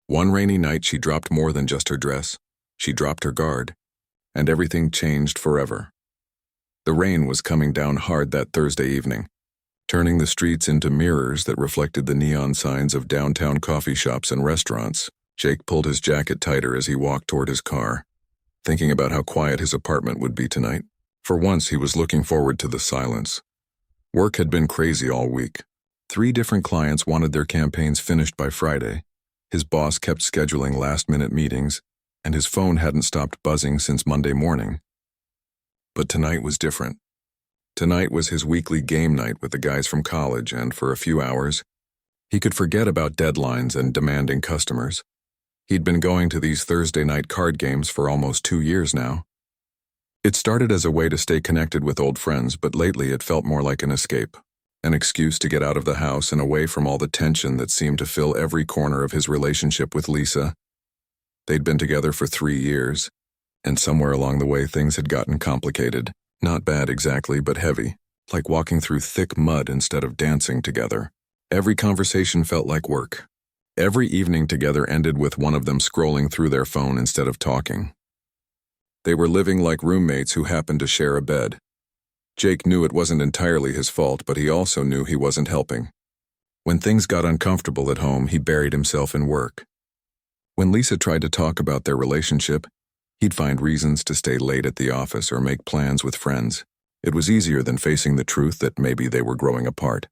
One rainy night she dropped more than just her dress. She dropped her guard, and everything changed forever. The rain was coming down hard that Thursday evening, turning the streets into mirrors that reflected the neon signs of downtown coffee shops and restaurants. Jake pulled his jacket tighter as he walked toward his car, thinking about how quiet his apartment would be tonight. For once, he was looking forward to the silence. Work had been crazy all week. 3 different clients wanted their campaigns finished by Friday. His boss kept scheduling last-minute meetings, and his phone hadn't stopped buzzing since Monday morning. But tonight was different. Tonight was his weekly game night with the guys from college, and for a few hours, he could forget about deadlines and demanding customers. He'd been going to these Thursday night card games for almost 2 years now. It started as a way to stay connected with old friends, but lately it felt more like an escape, an excuse to get out of the house and away from all the tension that seemed to fill every corner of his relationship with Lisa. They'd been together for 3 years, and somewhere along the way things had gotten complicated. Not bad exactly, but heavy, like walking through thick mud instead of dancing together. Every conversation felt like work. Every evening together ended with one of them scrolling through their phone instead of talking. They were living like roommates who happened to share a bed. Jake knew it wasn't entirely his fault, but he also knew he wasn't helping. When things got uncomfortable at home, he buried himself in work. When Lisa tried to talk about their relationship, he'd find reasons to stay late at the office or make plans with friends. It was easier than facing the truth that maybe they were growing apart.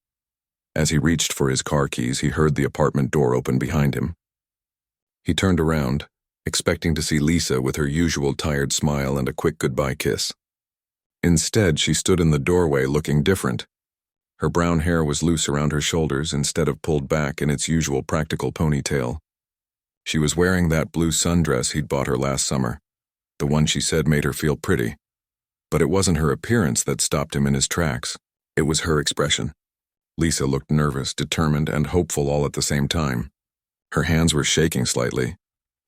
As he reached for his car keys, he heard the apartment door open behind him. He turned around, expecting to see Lisa with her usual tired smile and a quick goodbye kiss. Instead, she stood in the doorway looking different. Her brown hair was loose around her shoulders instead of pulled back in its usual practical ponytail. She was wearing that blue sundress he'd bought her last summer, the one she said made her feel pretty. But it wasn't her appearance that stopped him in his tracks. It was her expression. Lisa looked nervous, determined, and hopeful all at the same time. Her hands were shaking slightly,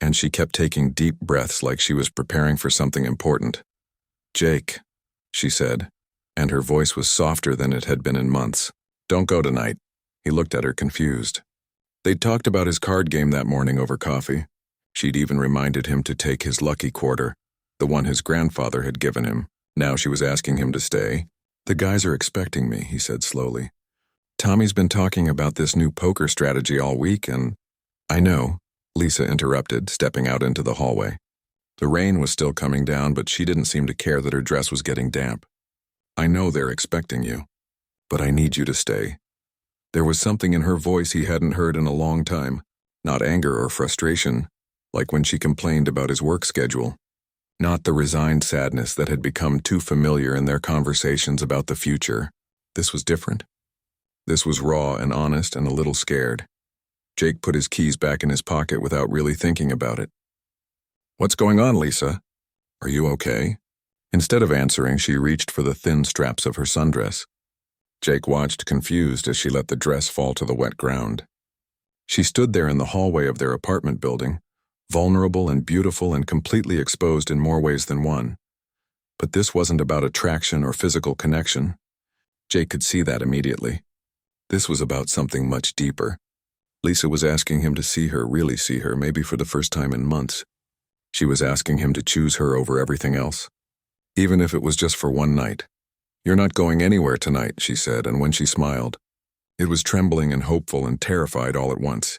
and she kept taking deep breaths like she was preparing for something important. "Jake," she said, and her voice was softer than it had been in months. "Don't go tonight." He looked at her confused. They'd talked about his card game that morning over coffee. She'd even reminded him to take his lucky quarter, the one his grandfather had given him. Now she was asking him to stay. "The guys are expecting me," he said slowly. "Tommy's been talking about this new poker strategy all week, and—" "I know," Lisa interrupted, stepping out into the hallway. The rain was still coming down, but she didn't seem to care that her dress was getting damp. "I know they're expecting you, but I need you to stay." There was something in her voice he hadn't heard in a long time, not anger or frustration, like when she complained about his work schedule. Not the resigned sadness that had become too familiar in their conversations about the future. This was different. This was raw and honest and a little scared. Jake put his keys back in his pocket without really thinking about it. "What's going on, Lisa? Are you okay?" Instead of answering, she reached for the thin straps of her sundress. Jake watched, confused, as she let the dress fall to the wet ground. She stood there in the hallway of their apartment building, vulnerable and beautiful and completely exposed in more ways than one. But this wasn't about attraction or physical connection. Jake could see that immediately. This was about something much deeper. Lisa was asking him to see her, really see her, maybe for the first time in months. She was asking him to choose her over everything else, even if it was just for one night. "You're not going anywhere tonight," she said, and when she smiled, it was trembling and hopeful and terrified all at once.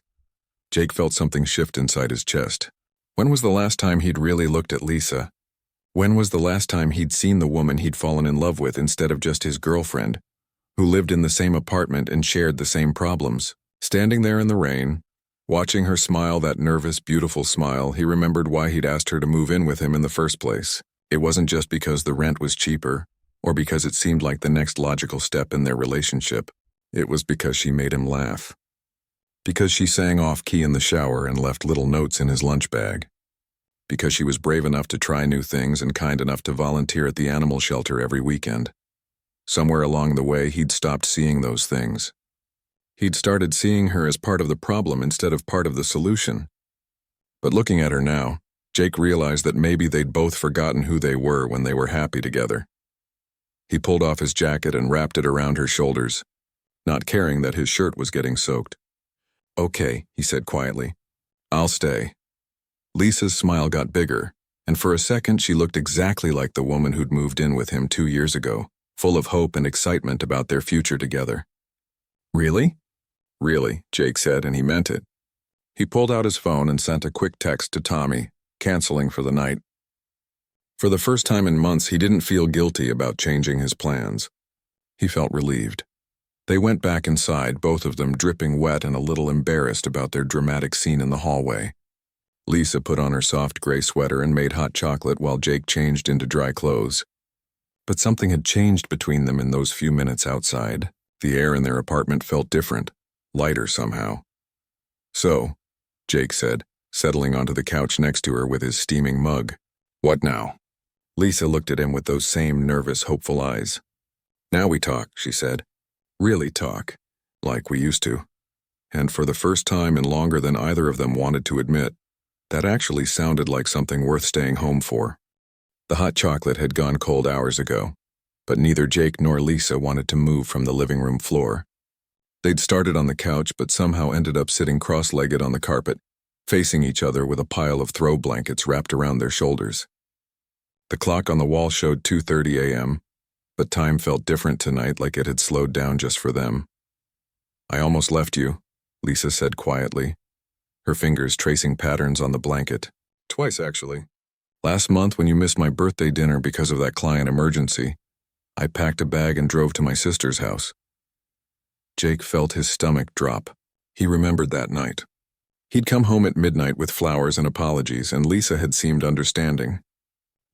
Jake felt something shift inside his chest. When was the last time he'd really looked at Lisa? When was the last time he'd seen the woman he'd fallen in love with instead of just his girlfriend, who lived in the same apartment and shared the same problems? Standing there in the rain, watching her smile, that nervous, beautiful smile, he remembered why he'd asked her to move in with him in the first place. It wasn't just because the rent was cheaper, or because it seemed like the next logical step in their relationship. It was because she made him laugh. Because she sang off-key in the shower and left little notes in his lunch bag. Because she was brave enough to try new things and kind enough to volunteer at the animal shelter every weekend. Somewhere along the way, he'd stopped seeing those things. He'd started seeing her as part of the problem instead of part of the solution. But looking at her now, Jake realized that maybe they'd both forgotten who they were when they were happy together. He pulled off his jacket and wrapped it around her shoulders, not caring that his shirt was getting soaked. "Okay," he said quietly. I'll stay. Lisa's smile got bigger, and for a second she looked exactly like the woman who'd moved in with him 2 years ago, full of hope and excitement about their future together. Really? Really, Jake said, and he meant it. He pulled out his phone and sent a quick text to Tommy, canceling for the night. For the first time in months, he didn't feel guilty about changing his plans. He felt relieved. They went back inside, both of them dripping wet and a little embarrassed about their dramatic scene in the hallway. Lisa put on her soft gray sweater and made hot chocolate while Jake changed into dry clothes. But something had changed between them in those few minutes outside. The air in their apartment felt different, lighter somehow. So, Jake said, settling onto the couch next to her with his steaming mug. What now? Lisa looked at him with those same nervous, hopeful eyes. Now we talk, she said. Really talk, like we used to. And for the first time in longer than either of them wanted to admit, that actually sounded like something worth staying home for. The hot chocolate had gone cold hours ago, but neither Jake nor Lisa wanted to move from the living room floor. They'd started on the couch but somehow ended up sitting cross-legged on the carpet, facing each other with a pile of throw blankets wrapped around their shoulders. The clock on the wall showed 2:30 a.m., but time felt different tonight, like it had slowed down just for them. I almost left you, Lisa said quietly, her fingers tracing patterns on the blanket. Twice, actually. Last month when you missed my birthday dinner because of that client emergency, I packed a bag and drove to my sister's house. Jake felt his stomach drop. He remembered that night. He'd come home at midnight with flowers and apologies, and Lisa had seemed understanding.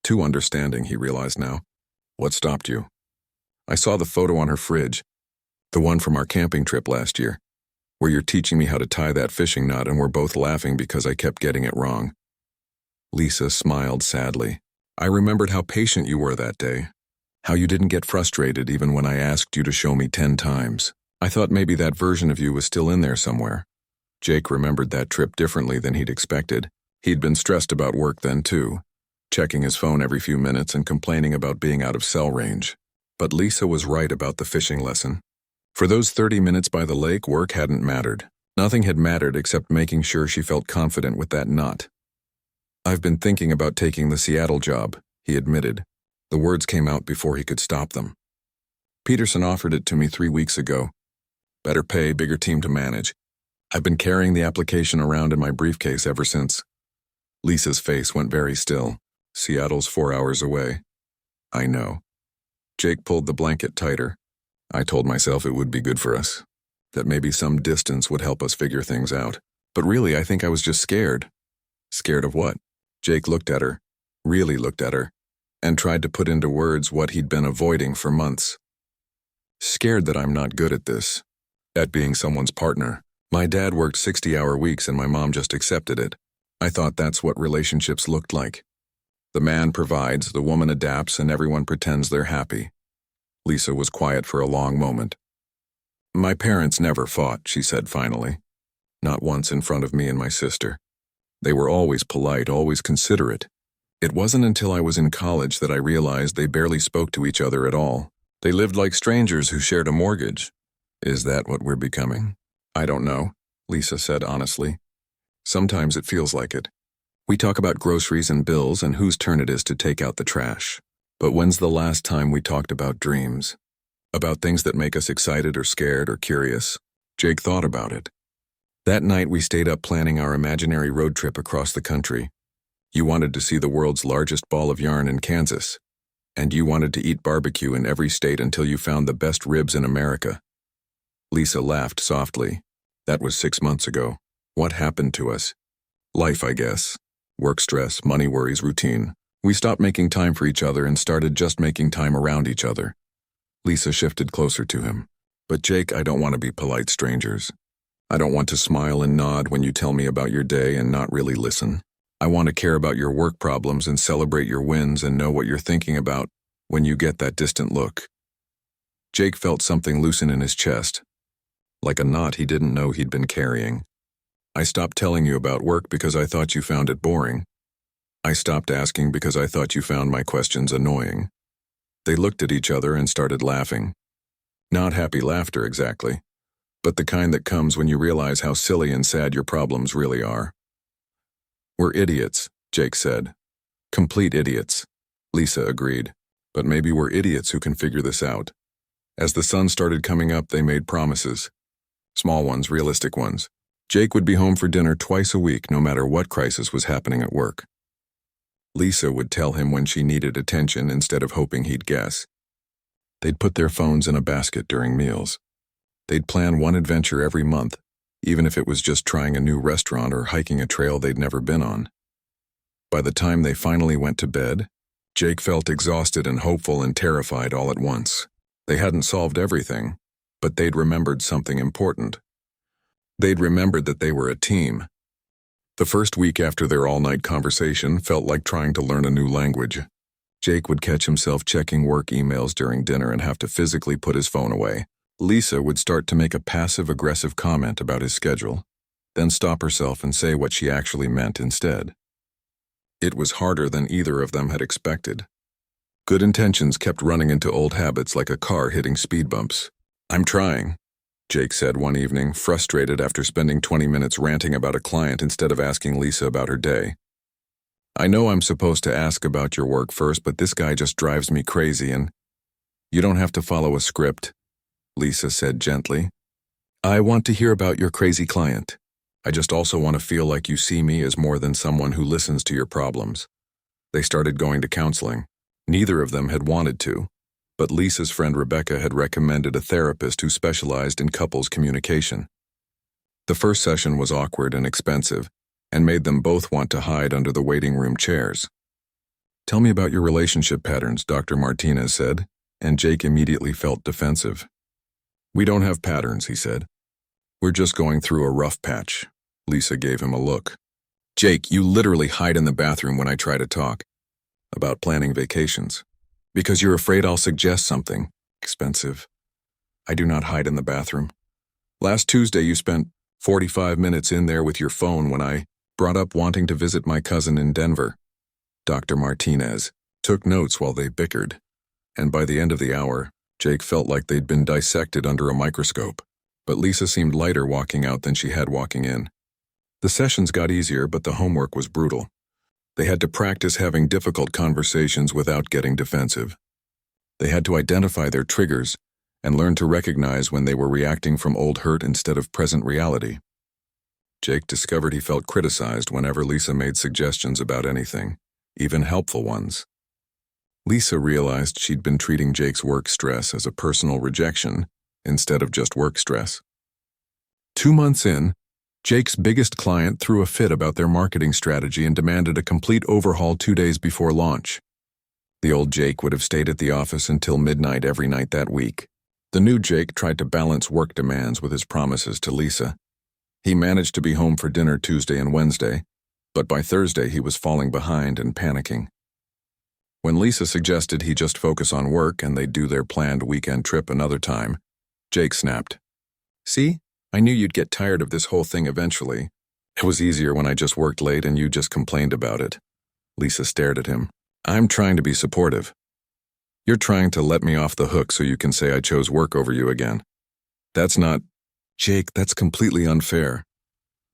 Too understanding, he realized now. What stopped you? I saw the photo on her fridge, the one from our camping trip last year, where you're teaching me how to tie that fishing knot and we're both laughing because I kept getting it wrong. Lisa smiled sadly. I remembered how patient you were that day, how you didn't get frustrated even when I asked you to show me 10 times. I thought maybe that version of you was still in there somewhere. Jake remembered that trip differently than he'd expected. He'd been stressed about work then too, checking his phone every few minutes and complaining about being out of cell range. But Lisa was right about the fishing lesson. For those 30 minutes by the lake, work hadn't mattered. Nothing had mattered except making sure she felt confident with that knot. I've been thinking about taking the Seattle job, he admitted. The words came out before he could stop them. Peterson offered it to me 3 weeks ago. Better pay, bigger team to manage. I've been carrying the application around in my briefcase ever since. Lisa's face went very still. Seattle's 4 hours away. I know. Jake pulled the blanket tighter. I told myself it would be good for us, that maybe some distance would help us figure things out. But really, I think I was just scared. Scared of what? Jake looked at her, really looked at her, and tried to put into words what he'd been avoiding for months. Scared that I'm not good at this, at being someone's partner. My dad worked 60-hour weeks and my mom just accepted it. I thought that's what relationships looked like. The man provides, the woman adapts, and everyone pretends they're happy. Lisa was quiet for a long moment. My parents never fought, she said finally. Not once in front of me and my sister. They were always polite, always considerate. It wasn't until I was in college that I realized they barely spoke to each other at all. They lived like strangers who shared a mortgage. Is that what we're becoming? I don't know, Lisa said honestly. Sometimes it feels like it. We talk about groceries and bills and whose turn it is to take out the trash. But when's the last time we talked about dreams? About things that make us excited or scared or curious? Jake thought about it. That night we stayed up planning our imaginary road trip across the country. You wanted to see the world's largest ball of yarn in Kansas. And you wanted to eat barbecue in every state until you found the best ribs in America. Lisa laughed softly. That was 6 months ago. What happened to us? Life, I guess. Work stress, money worries, routine. We stopped making time for each other and started just making time around each other. Lisa shifted closer to him. But Jake, I don't want to be polite strangers. I don't want to smile and nod when you tell me about your day and not really listen. I want to care about your work problems and celebrate your wins and know what you're thinking about when you get that distant look. Jake felt something loosen in his chest, like a knot he didn't know he'd been carrying. I stopped telling you about work because I thought you found it boring. I stopped asking because I thought you found my questions annoying. They looked at each other and started laughing. Not happy laughter exactly, but the kind that comes when you realize how silly and sad your problems really are. "We're idiots," Jake said. "Complete idiots." Lisa agreed. "But maybe we're idiots who can figure this out." As the sun started coming up, they made promises. Small ones, realistic ones. Jake would be home for dinner twice a week, no matter what crisis was happening at work. Lisa would tell him when she needed attention instead of hoping he'd guess. They'd put their phones in a basket during meals. They'd plan one adventure every month, even if it was just trying a new restaurant or hiking a trail they'd never been on. By the time they finally went to bed, Jake felt exhausted and hopeful and terrified all at once. They hadn't solved everything, but they'd remembered something important. They'd remembered that they were a team. The first week after their all-night conversation felt like trying to learn a new language. Jake would catch himself checking work emails during dinner and have to physically put his phone away. Lisa would start to make a passive-aggressive comment about his schedule, then stop herself and say what she actually meant instead. It was harder than either of them had expected. Good intentions kept running into old habits like a car hitting speed bumps. "I'm trying," Jake said one evening, frustrated after spending 20 minutes ranting about a client instead of asking Lisa about her day. "I know I'm supposed to ask about your work first, but this guy just drives me crazy and—" "You don't have to follow a script," Lisa said gently. "I want to hear about your crazy client. I just also want to feel like you see me as more than someone who listens to your problems." They started going to counseling. Neither of them had wanted to, but Lisa's friend Rebecca had recommended a therapist who specialized in couples communication. The first session was awkward and expensive, and made them both want to hide under the waiting room chairs. "Tell me about your relationship patterns," Dr. Martinez said, and Jake immediately felt defensive. "We don't have patterns," he said. "We're just going through a rough patch." Lisa gave him a look. "Jake, you literally hide in the bathroom when I try to talk about planning vacations. Because you're afraid I'll suggest something expensive. I do not hide in the bathroom. Last Tuesday you spent 45 minutes in there with your phone when I brought up wanting to visit my cousin in Denver." Dr. Martinez took notes while they bickered, and by the end of the hour, Jake felt like they'd been dissected under a microscope. But Lisa seemed lighter walking out than she had walking in. The sessions got easier, but the homework was brutal. They had to practice having difficult conversations without getting defensive. They had to identify their triggers and learn to recognize when they were reacting from old hurt instead of present reality. Jake discovered he felt criticized whenever Lisa made suggestions about anything, even helpful ones. Lisa realized she'd been treating Jake's work stress as a personal rejection instead of just work stress. 2 months in, Jake's biggest client threw a fit about their marketing strategy and demanded a complete overhaul 2 days before launch. The old Jake would have stayed at the office until midnight every night that week. The new Jake tried to balance work demands with his promises to Lisa. He managed to be home for dinner Tuesday and Wednesday, but by Thursday he was falling behind and panicking. When Lisa suggested he just focus on work and they'd do their planned weekend trip another time, Jake snapped. "See? I knew you'd get tired of this whole thing eventually. It was easier when I just worked late and you just complained about it." Lisa stared at him. "I'm trying to be supportive. You're trying to let me off the hook so you can say I chose work over you again. That's not—" "Jake, that's completely unfair."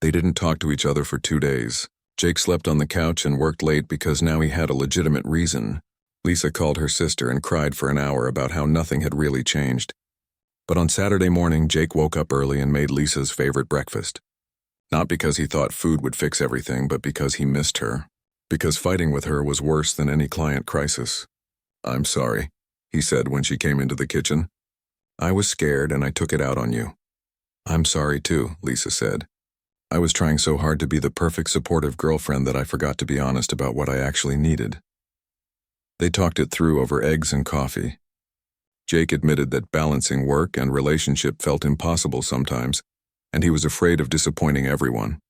They didn't talk to each other for 2 days. Jake slept on the couch and worked late because now he had a legitimate reason. Lisa called her sister and cried for an hour about how nothing had really changed. But on Saturday morning, Jake woke up early and made Lisa's favorite breakfast. Not because he thought food would fix everything, but because he missed her. Because fighting with her was worse than any client crisis. "I'm sorry," he said when she came into the kitchen. "I was scared and I took it out on you." "I'm sorry too," Lisa said. "I was trying so hard to be the perfect supportive girlfriend that I forgot to be honest about what I actually needed." They talked it through over eggs and coffee. Jake admitted that balancing work and relationship felt impossible sometimes, and he was afraid of disappointing everyone.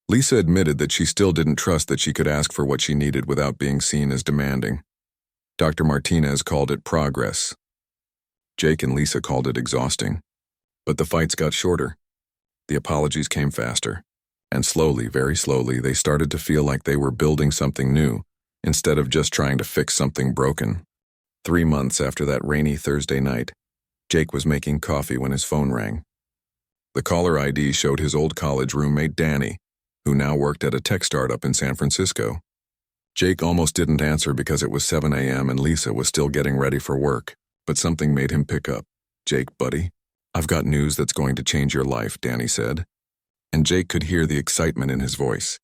Lisa admitted that she still didn't trust that she could ask for what she needed without being seen as demanding. Dr. Martinez called it progress. Jake and Lisa called it exhausting. But the fights got shorter. The apologies came faster. And slowly, very slowly, they started to feel like they were building something new, instead of just trying to fix something broken. 3 months after that rainy Thursday night, Jake was making coffee when his phone rang. The caller ID showed his old college roommate Danny, who now worked at a tech startup in San Francisco. Jake almost didn't answer because it was 7 a.m. and Lisa was still getting ready for work, but something made him pick up. "Jake, buddy, I've got news that's going to change your life," Danny said. And Jake could hear the excitement in his voice.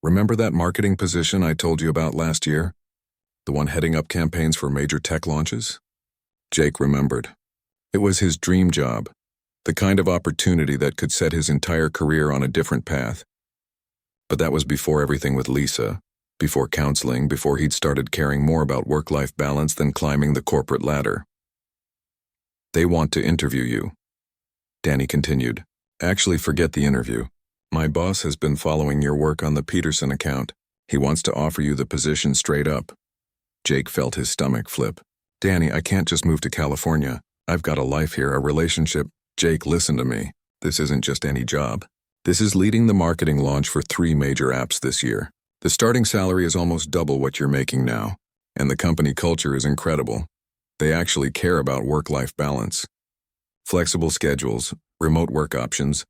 "Remember that marketing position I told you about last year? The one heading up campaigns for major tech launches?" Jake remembered. It was his dream job, the kind of opportunity that could set his entire career on a different path. But that was before everything with Lisa, before counseling, before he'd started caring more about work-life balance than climbing the corporate ladder. "They want to interview you," Danny continued. "Actually, forget the interview. My boss has been following your work on the Peterson account. He wants to offer you the position straight up." Jake felt his stomach flip. "Danny, I can't just move to California. I've got a life here, a relationship." "Jake, listen to me. This isn't just any job. This is leading the marketing launch for 3 major apps this year. The starting salary is almost double what you're making now, and the company culture is incredible. They actually care about work-life balance. Flexible schedules, remote work options,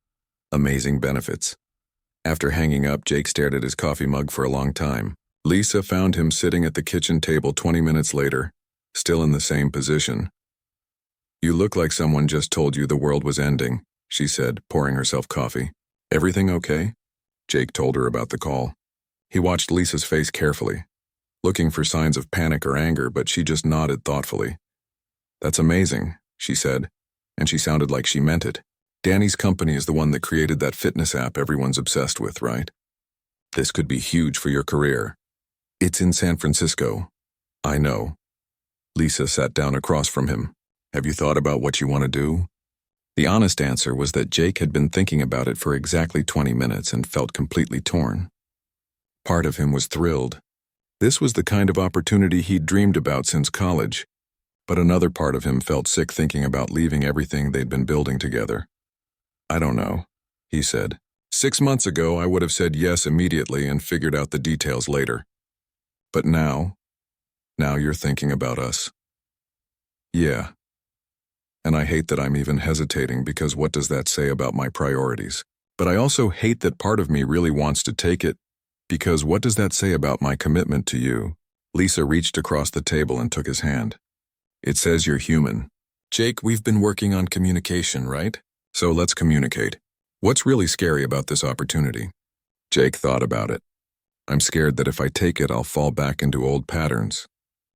amazing benefits." After hanging up, Jake stared at his coffee mug for a long time. Lisa found him sitting at the kitchen table 20 minutes later, still in the same position. "You look like someone just told you the world was ending," she said, pouring herself coffee. "Everything okay?" Jake told her about the call. He watched Lisa's face carefully, looking for signs of panic or anger, but she just nodded thoughtfully. "That's amazing," she said, and she sounded like she meant it. "Danny's company is the one that created that fitness app everyone's obsessed with, right? This could be huge for your career. It's in San Francisco." "I know." Lisa sat down across from him. "Have you thought about what you want to do?" The honest answer was that Jake had been thinking about it for exactly 20 minutes and felt completely torn. Part of him was thrilled. This was the kind of opportunity he'd dreamed about since college. But another part of him felt sick thinking about leaving everything they'd been building together. "I don't know," he said. "6 months ago, I would have said yes immediately and figured out the details later. But now you're thinking about us." "Yeah. And I hate that I'm even hesitating because what does that say about my priorities? But I also hate that part of me really wants to take it, because what does that say about my commitment to you?" Lisa reached across the table and took his hand. "It says you're human. Jake, we've been working on communication, right? So let's communicate. What's really scary about this opportunity?" Jake thought about it. "I'm scared that if I take it, I'll fall back into old patterns.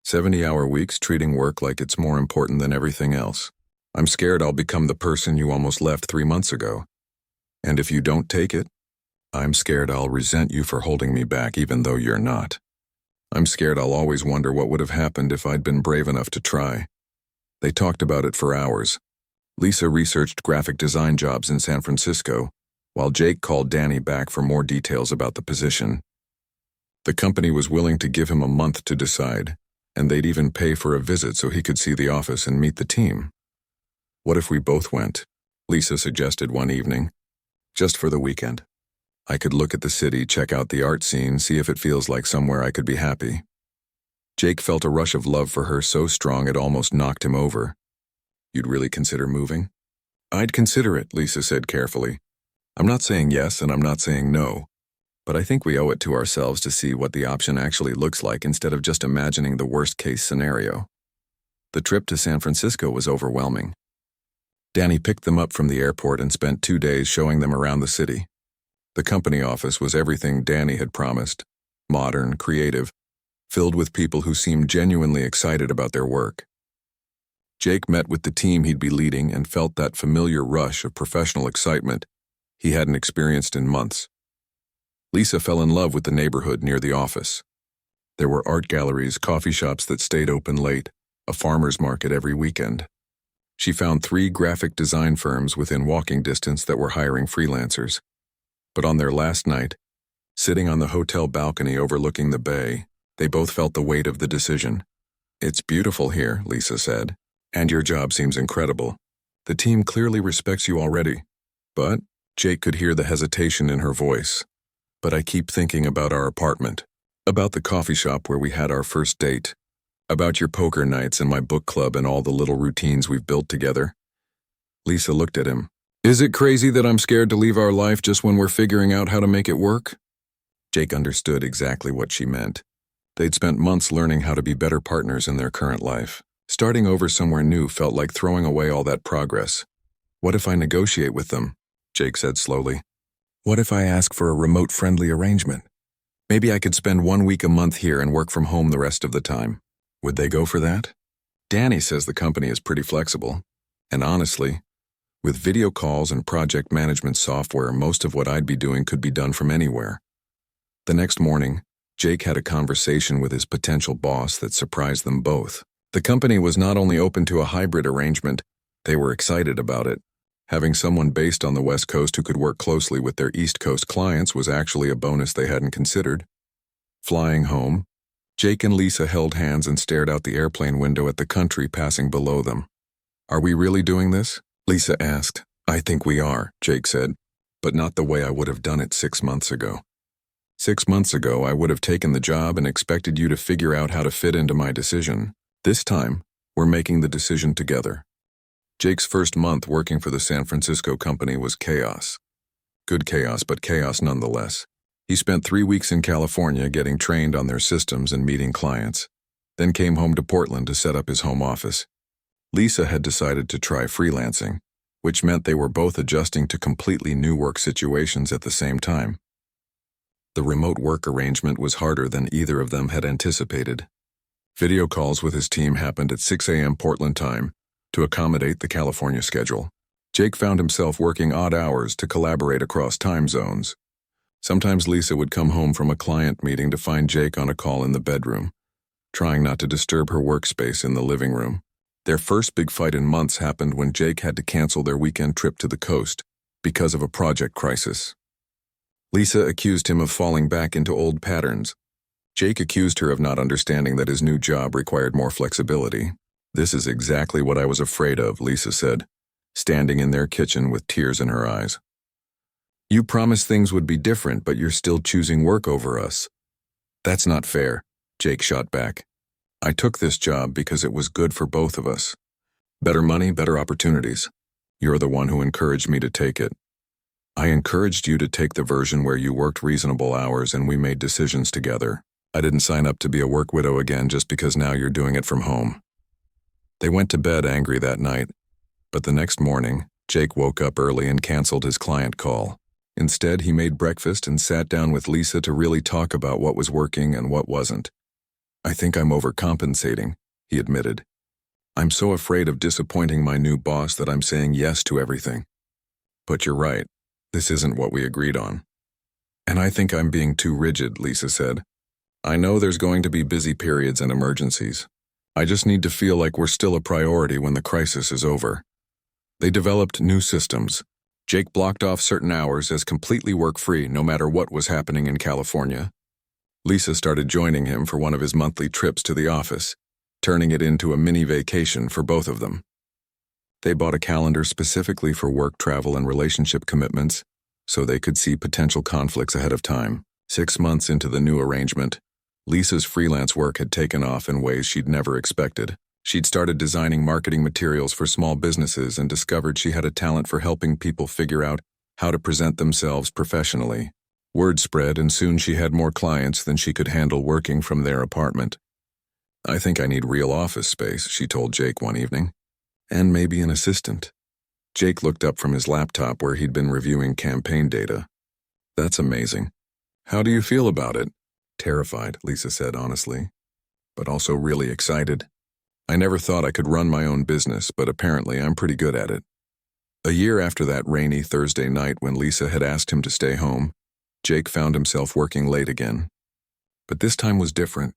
70-hour weeks treating work like it's more important than everything else. I'm scared I'll become the person you almost left 3 months ago. And if you don't take it, I'm scared I'll resent you for holding me back even though you're not. I'm scared I'll always wonder what would have happened if I'd been brave enough to try." They talked about it for hours. Lisa researched graphic design jobs in San Francisco, while Jake called Danny back for more details about the position. The company was willing to give him a month to decide, and they'd even pay for a visit so he could see the office and meet the team. "What if we both went?" Lisa suggested one evening. "Just for the weekend. I could look at the city, check out the art scene, see if it feels like somewhere I could be happy." Jake felt a rush of love for her so strong it almost knocked him over. "You'd really consider moving?" "I'd consider it," Lisa said carefully. "I'm not saying yes and I'm not saying no, but I think we owe it to ourselves to see what the option actually looks like instead of just imagining the worst-case scenario." The trip to San Francisco was overwhelming. Danny picked them up from the airport and spent 2 days showing them around the city. The company office was everything Danny had promised: modern, creative, filled with people who seemed genuinely excited about their work. Jake met with the team he'd be leading and felt that familiar rush of professional excitement he hadn't experienced in months. Lisa fell in love with the neighborhood near the office. There were art galleries, coffee shops that stayed open late, a farmer's market every weekend. She found 3 graphic design firms within walking distance that were hiring freelancers. But on their last night, sitting on the hotel balcony overlooking the bay, they both felt the weight of the decision. "It's beautiful here," Lisa said, "and your job seems incredible. The team clearly respects you already." But Jake could hear the hesitation in her voice. "But I keep thinking about our apartment, about the coffee shop where we had our first date, about your poker nights and my book club and all the little routines we've built together." Lisa looked at him. Is it crazy that I'm scared to leave our life just when we're figuring out how to make it work? Jake understood exactly what she meant. They'd spent months learning how to be better partners in their current life. Starting over somewhere new felt like throwing away all that progress. What if I negotiate with them? Jake said slowly. What if I ask for a remote-friendly arrangement? Maybe I could spend 1 week a month here and work from home the rest of the time. Would they go for that? Danny says the company is pretty flexible. And honestly, with video calls and project management software, most of what I'd be doing could be done from anywhere. The next morning, Jake had a conversation with his potential boss that surprised them both. The company was not only open to a hybrid arrangement, they were excited about it. Having someone based on the West Coast who could work closely with their East Coast clients was actually a bonus they hadn't considered. Flying home, Jake and Lisa held hands and stared out the airplane window at the country passing below them. Are we really doing this? Lisa asked. I think we are, Jake said, but not the way I would have done it 6 months ago. 6 months ago, I would have taken the job and expected you to figure out how to fit into my decision. This time, we're making the decision together. Jake's first month working for the San Francisco company was chaos. Good chaos, but chaos nonetheless. He spent 3 weeks in California getting trained on their systems and meeting clients, then came home to Portland to set up his home office. Lisa had decided to try freelancing, which meant they were both adjusting to completely new work situations at the same time. The remote work arrangement was harder than either of them had anticipated. Video calls with his team happened at 6 a.m. Portland time to accommodate the California schedule. Jake found himself working odd hours to collaborate across time zones. Sometimes Lisa would come home from a client meeting to find Jake on a call in the bedroom, trying not to disturb her workspace in the living room. Their first big fight in months happened when Jake had to cancel their weekend trip to the coast because of a project crisis. Lisa accused him of falling back into old patterns. Jake accused her of not understanding that his new job required more flexibility. This is exactly what I was afraid of, Lisa said, standing in their kitchen with tears in her eyes. You promised things would be different, but you're still choosing work over us. That's not fair, Jake shot back. I took this job because it was good for both of us. Better money, better opportunities. You're the one who encouraged me to take it. I encouraged you to take the version where you worked reasonable hours and we made decisions together. I didn't sign up to be a work widow again just because now you're doing it from home. They went to bed angry that night, but the next morning, Jake woke up early and canceled his client call. Instead, he made breakfast and sat down with Lisa to really talk about what was working and what wasn't. I think I'm overcompensating, he admitted. I'm so afraid of disappointing my new boss that I'm saying yes to everything. But you're right, this isn't what we agreed on. And I think I'm being too rigid, Lisa said. I know there's going to be busy periods and emergencies. I just need to feel like we're still a priority when the crisis is over. They developed new systems. Jake blocked off certain hours as completely work-free no matter what was happening in California. Lisa started joining him for one of his monthly trips to the office, turning it into a mini vacation for both of them. They bought a calendar specifically for work travel and relationship commitments so they could see potential conflicts ahead of time. 6 months into the new arrangement, Lisa's freelance work had taken off in ways she'd never expected. She'd started designing marketing materials for small businesses and discovered she had a talent for helping people figure out how to present themselves professionally. Word spread, and soon she had more clients than she could handle working from their apartment. I think I need real office space, she told Jake one evening. And maybe an assistant. Jake looked up from his laptop where he'd been reviewing campaign data. That's amazing. How do you feel about it? Terrified, Lisa said honestly, but also really excited. I never thought I could run my own business, but apparently I'm pretty good at it. A year after that rainy Thursday night when Lisa had asked him to stay home, Jake found himself working late again. But this time was different.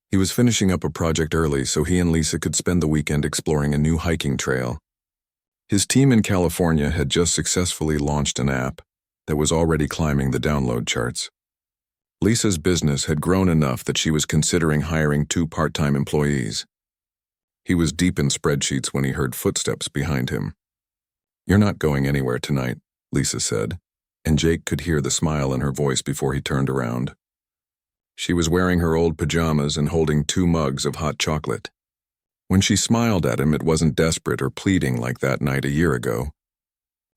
He was finishing up a project early so he and Lisa could spend the weekend exploring a new hiking trail. His team in California had just successfully launched an app that was already climbing the download charts. Lisa's business had grown enough that she was considering hiring 2 part-time employees. He was deep in spreadsheets when he heard footsteps behind him. You're not going anywhere tonight, Lisa said, and Jake could hear the smile in her voice before he turned around. She was wearing her old pajamas and holding 2 mugs of hot chocolate. When she smiled at him, it wasn't desperate or pleading like that night a year ago.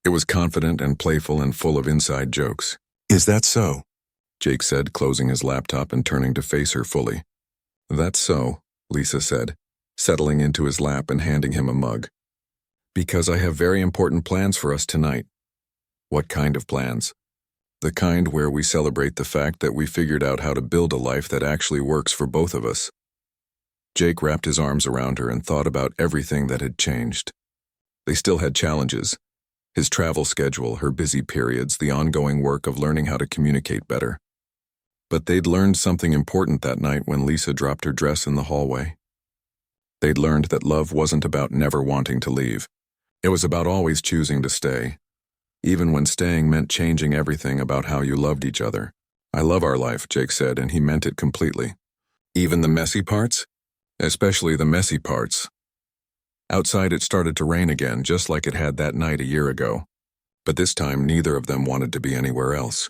It was confident and playful and full of inside jokes. "Is that so?" Jake said, closing his laptop and turning to face her fully. "That's so," Lisa said, settling into his lap and handing him a mug. "Because I have very important plans for us tonight." "What kind of plans?" "The kind where we celebrate the fact that we figured out how to build a life that actually works for both of us." Jake wrapped his arms around her and thought about everything that had changed. They still had challenges. His travel schedule, her busy periods, the ongoing work of learning how to communicate better. But they'd learned something important that night when Lisa dropped her dress in the hallway. They'd learned that love wasn't about never wanting to leave. It was about always choosing to stay, even when staying meant changing everything about how you loved each other. "I love our life," Jake said, and he meant it completely. "Even the messy parts?" "Especially the messy parts." Outside it started to rain again, just like it had that night a year ago. But this time neither of them wanted to be anywhere else.